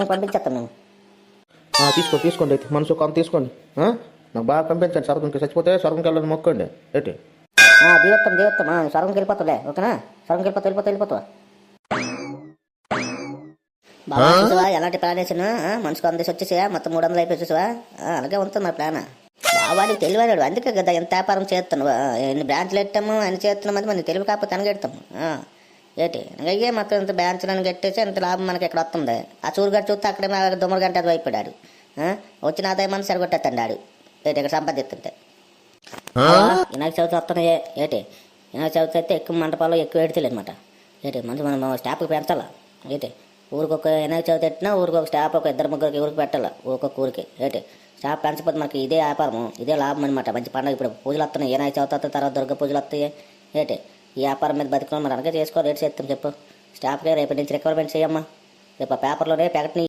సరుకులను పంపించేస్తాం మేము. తీసుకోండి అయితే మనసు కొంత తీసుకోండి. నాకు బాగా పంపించండి సరుకునికి. చచ్చిపోతే సరుకునికి వెళ్ళని మొక్కండి ఏంటి. దీవత్తం సరుకునికి వెళ్ళిపోతావులే, ఓకేనా? సరుకునికి వెళ్ళిపోతావా బాబా? చూసావా ఎలాంటి ప్లాన్ వేసినా మనసుకు అందేసి వచ్చేసా, మొత్తం 300 అయిపోయి చూసావా? అలాగే ఉంటుంది నా ప్లాన్. బాబాడికి తెలివైనాడు, అందుకే కదా ఎంత వ్యాపారం చేస్తాను. ఎన్ని బ్రాంచ్లు పెట్టాము అని చేస్తున్నాం, అది మన తెలివి కాకపోతే అనగెడతాము ఏంటి. అయ్యే మొత్తం ఇంత బ్రాంచ్లను కట్టేసి ఎంత లాభం మనకి ఎక్కడ వస్తుంది. ఆ చూరుగాడు చూస్తే అక్కడే దుమ్మరు గంట అది అయిపోయాడు. వచ్చిన ఆదాయం మనం సరిగొట్టేస్తాడు ఏంటి ఇక్కడ సంపాదిస్తుంటే. వినాయక చవితి వస్తున్నాయే ఏంటి. వినాయక చవితి అయితే ఎక్కువ మంటపాలు ఎక్కువ ఎడితేలే అనమాట ఏంటి. మంచి మనం స్టాఫ్కి పెంచాలా ఏంటి. ఊరికొక వినాయక చవితి పెట్టినా ఊరికి స్టాఫ్ ఒక 2-3 ఊరికి పెట్టాలి. ఒక్కొక్క ఊరికి ఏంటి. స్టాఫ్ పెంచకపోతే మనకి ఇదే వ్యాపారం, ఇదే లాభం అనమాట. మంచి పండుగ ఇప్పుడు పూజలు వస్తున్నాయి, వినాయక చవితి వస్తాయి, తర్వాత దుర్గ పూజలు వస్తాయి ఏంటి. ఈ వ్యాపారం మీద బతుకున్నాం మరి, అనగా చేసుకోవాలి. రేటు చేస్తాం చెప్పు. స్టాఫ్కే రేపటి నుంచి రిక్వైర్మెంట్ చేయమ్మా. రేపు ఆ పేపర్లోనే ప్రకటన